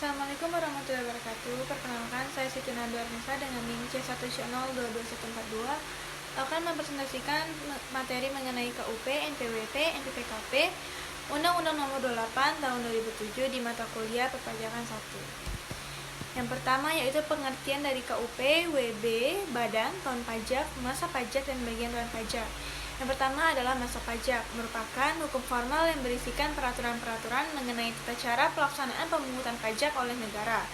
Assalamualaikum warahmatullahi wabarakatuh. Perkenalkan, saya Siti Nanda Arnisa dengan NIM C1C02242 akan mempresentasikan materi mengenai KUP, NPWP, NPPKP, Undang-Undang Nomor 28 Tahun 2007 di mata kuliah Perpajakan 1. Yang pertama yaitu pengertian dari KUP, WB, Badan, Tahun Pajak, Masa Pajak, dan Bagian Tahun Pajak. Yang pertama adalah masa pajak, merupakan hukum formal yang berisikan peraturan-peraturan mengenai tata cara pelaksanaan pemungutan pajak oleh negara.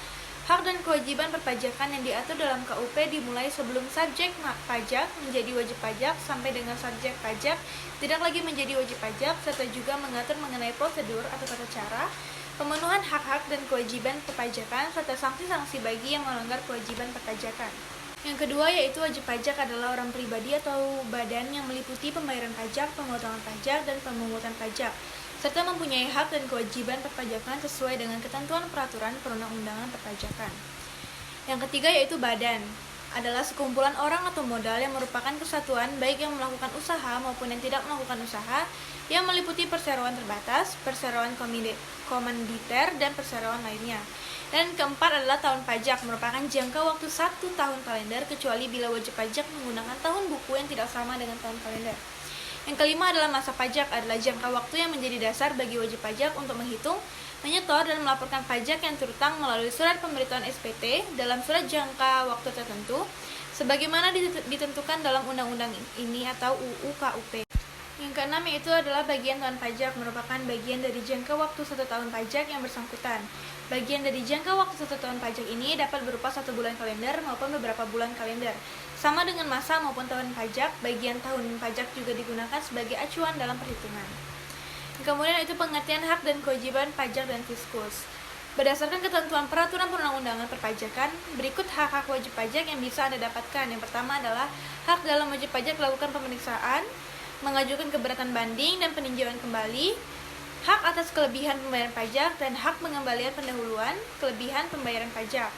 Hak dan kewajiban perpajakan yang diatur dalam KUP dimulai sebelum subjek pajak menjadi wajib pajak sampai dengan subjek pajak tidak lagi menjadi wajib pajak, serta juga mengatur mengenai prosedur atau tata cara pemenuhan hak-hak dan kewajiban perpajakan serta sanksi-sanksi bagi yang melanggar kewajiban perpajakan. Yang kedua yaitu wajib pajak adalah orang pribadi atau badan yang meliputi pembayaran pajak, pemotongan pajak, dan pemungutan pajak, serta mempunyai hak dan kewajiban perpajakan sesuai dengan ketentuan peraturan perundang-undangan perpajakan. Yang ketiga yaitu badan, adalah sekumpulan orang atau modal yang merupakan kesatuan baik yang melakukan usaha maupun yang tidak melakukan usaha, yang meliputi perseroan terbatas, perseroan komanditer, dan perseroan lainnya. Dan keempat adalah tahun pajak, merupakan jangka waktu 1 tahun kalender kecuali bila wajib pajak menggunakan tahun buku yang tidak sama dengan tahun kalender. Yang kelima adalah masa pajak, adalah jangka waktu yang menjadi dasar bagi wajib pajak untuk menghitung, menyetor, dan melaporkan pajak yang terutang melalui surat pemberitahuan SPT dalam surat jangka waktu tertentu, sebagaimana ditentukan dalam undang-undang ini atau UU KUP. Yang keenam yaitu adalah bagian tahun pajak, merupakan bagian dari jangka waktu 1 tahun pajak yang bersangkutan. Bagian dari jangka waktu 1 tahun pajak ini dapat berupa 1 bulan kalender maupun beberapa bulan kalender. Sama dengan masa maupun tahun pajak, bagian tahun pajak juga digunakan sebagai acuan dalam perhitungan. Kemudian itu pengertian hak dan kewajiban pajak dan fiskus. Berdasarkan ketentuan peraturan perundang-undangan perpajakan, berikut hak-hak wajib pajak yang bisa Anda dapatkan. Yang pertama adalah hak dalam wajib pajak melakukan pemeriksaan, mengajukan keberatan banding dan peninjauan kembali, hak atas kelebihan pembayaran pajak, dan hak pengembalian pendahuluan kelebihan pembayaran pajak.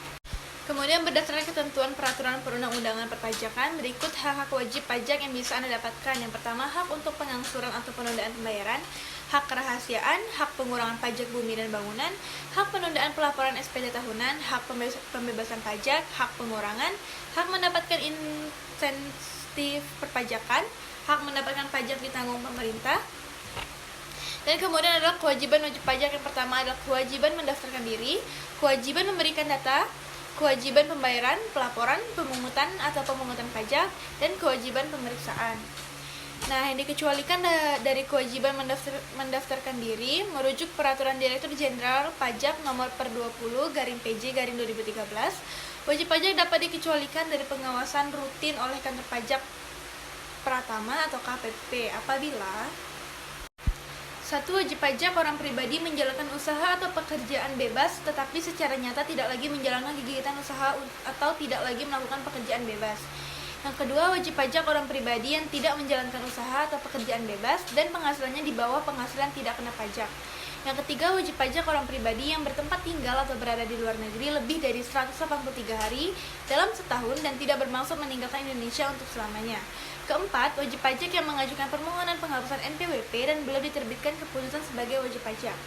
Kemudian berdasarkan ketentuan peraturan perundang-undangan perpajakan, berikut hak-hak wajib pajak yang bisa Anda dapatkan. Yang pertama, hak untuk pengangsuran atau penundaan pembayaran, hak kerahasiaan, hak pengurangan pajak bumi dan bangunan, hak penundaan pelaporan SPT tahunan, hak pembebasan pajak, hak pengurangan, hak mendapatkan insentif perpajakan, hak mendapatkan pajak ditanggung pemerintah. Dan kemudian adalah kewajiban wajib pajak. Yang pertama adalah kewajiban mendaftarkan diri, kewajiban memberikan data, kewajiban pembayaran, pelaporan, pemungutan atau pemungutan pajak, dan kewajiban pemeriksaan. Nah, yang dikecualikan dari kewajiban mendaftarkan diri merujuk Peraturan Direktur Jenderal Pajak Nomor per 20/PJ/2013. Wajib pajak dapat dikecualikan dari pengawasan rutin oleh Kantor Pajak Pratama atau KPP apabila 1. Wajib pajak orang pribadi menjalankan usaha atau pekerjaan bebas tetapi secara nyata tidak lagi menjalankan kegiatan usaha atau tidak lagi melakukan pekerjaan bebas. Yang kedua, wajib pajak orang pribadi yang tidak menjalankan usaha atau pekerjaan bebas dan penghasilannya di bawah penghasilan tidak kena pajak. Yang ketiga, wajib pajak orang pribadi yang bertempat tinggal atau berada di luar negeri lebih dari 183 hari dalam setahun dan tidak bermaksud meninggalkan Indonesia untuk selamanya. Keempat, wajib pajak yang mengajukan permohonan penghapusan NPWP dan belum diterbitkan keputusan sebagai wajib pajak.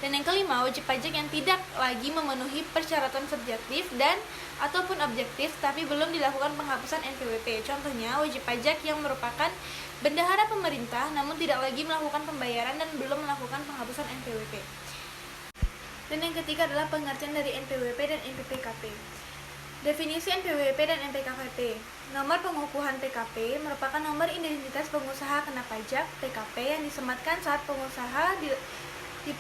Dan yang kelima, wajib pajak yang tidak lagi memenuhi persyaratan subjektif dan ataupun objektif tapi belum dilakukan penghapusan NPWP. Contohnya, wajib pajak yang merupakan bendahara pemerintah namun tidak lagi melakukan pembayaran dan belum melakukan penghapusan NPWP. Dan yang ketiga adalah pengertian dari NPWP dan NPPKP. Definisi NPWP dan NPKP. Nomor pengukuhan PKP merupakan nomor identitas pengusaha kena pajak PKP yang disematkan saat pengusaha di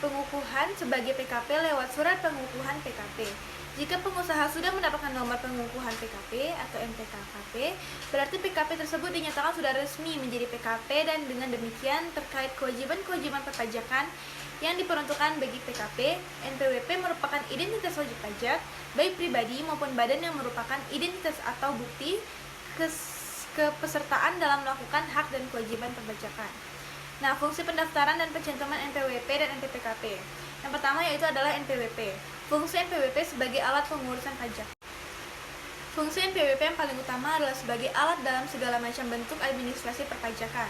pengukuhan sebagai PKP lewat surat pengukuhan PKP. Jika pengusaha sudah mendapatkan nomor pengukuhan PKP atau NPKP, berarti PKP tersebut dinyatakan sudah resmi menjadi PKP dan dengan demikian terkait kewajiban-kewajiban perpajakan yang diperuntukkan bagi PKP. NPWP merupakan identitas wajib pajak, baik pribadi maupun badan yang merupakan identitas atau bukti kepesertaan dalam melakukan hak dan kewajiban perpajakan. Nah, fungsi pendaftaran dan pencantuman NPWP dan NPPKP. Yang pertama yaitu adalah NPWP. Fungsi NPWP sebagai alat pengurusan pajak. Fungsi NPWP yang paling utama adalah sebagai alat dalam segala macam bentuk administrasi perpajakan.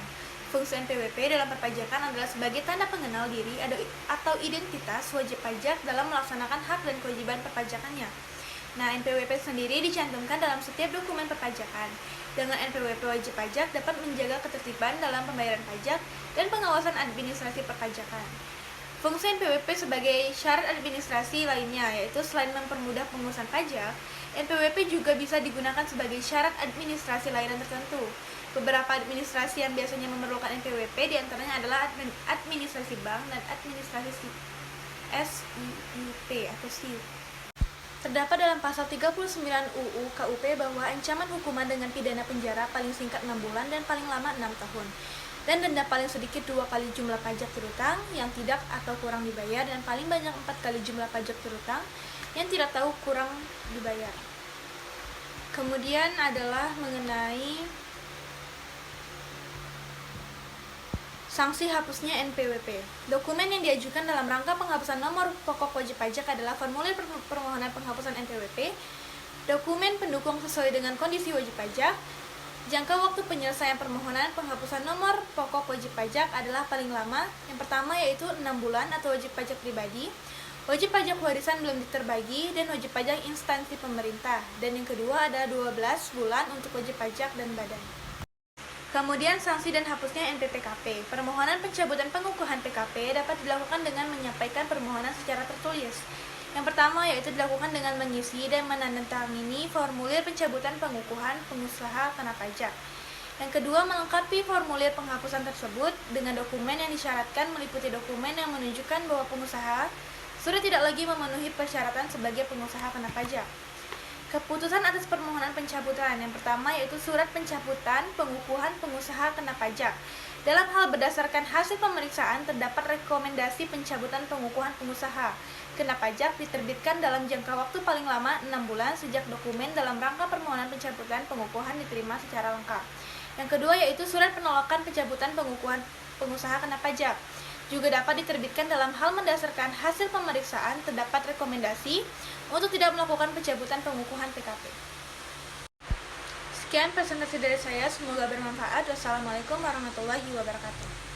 Fungsi NPWP dalam perpajakan adalah sebagai tanda pengenal diri atau identitas wajib pajak dalam melaksanakan hak dan kewajiban perpajakannya. Nah, NPWP sendiri dicantumkan dalam setiap dokumen perpajakan. Dengan NPWP wajib pajak dapat menjaga ketertiban dalam pembayaran pajak dan pengawasan administrasi perpajakan. Fungsi NPWP sebagai syarat administrasi lainnya, yaitu selain mempermudah pengurusan pajak, NPWP juga bisa digunakan sebagai syarat administrasi layanan tertentu. Beberapa administrasi yang biasanya memerlukan NPWP diantaranya adalah administrasi bank dan administrasi SIIP atau SIUP. Terdapat dalam pasal 39 UU KUP bahwa ancaman hukuman dengan pidana penjara paling singkat 6 bulan dan paling lama 6 tahun. Dan denda paling sedikit 2 kali jumlah pajak terutang yang tidak atau kurang dibayar dan paling banyak 4 kali jumlah pajak terutang yang tidak tahu kurang dibayar. Kemudian adalah mengenai sanksi hapusnya NPWP. Dokumen yang diajukan dalam rangka penghapusan nomor pokok wajib pajak adalah formulir permohonan penghapusan NPWP, dokumen pendukung sesuai dengan kondisi wajib pajak. Jangka waktu penyelesaian permohonan penghapusan nomor pokok wajib pajak adalah paling lama. Yang pertama yaitu 6 bulan atau wajib pajak pribadi, wajib pajak warisan belum diterbagi, dan wajib pajak instansi pemerintah. Dan yang kedua ada 12 bulan untuk wajib pajak dan badan. Kemudian sanksi dan hapusnya NPPKP. Permohonan pencabutan pengukuhan PKP dapat dilakukan dengan menyampaikan permohonan secara tertulis. Yang pertama yaitu dilakukan dengan mengisi dan menandatangani formulir pencabutan pengukuhan pengusaha kena pajak. Yang kedua, melengkapi formulir penghapusan tersebut dengan dokumen yang disyaratkan meliputi dokumen yang menunjukkan bahwa pengusaha sudah tidak lagi memenuhi persyaratan sebagai pengusaha kena pajak. Keputusan atas permohonan pencabutan. Yang pertama yaitu surat pencabutan pengukuhan pengusaha kena pajak. Dalam hal berdasarkan hasil pemeriksaan terdapat rekomendasi pencabutan pengukuhan pengusaha kena pajak diterbitkan dalam jangka waktu paling lama 6 bulan sejak dokumen dalam rangka permohonan pencabutan pengukuhan diterima secara lengkap. Yang kedua yaitu surat penolakan pencabutan pengukuhan pengusaha kena pajak. Juga dapat diterbitkan dalam hal mendasarkan hasil pemeriksaan terdapat rekomendasi untuk tidak melakukan pencabutan pengukuhan PKP. Sekian presentasi dari saya, semoga bermanfaat. Wassalamualaikum warahmatullahi wabarakatuh.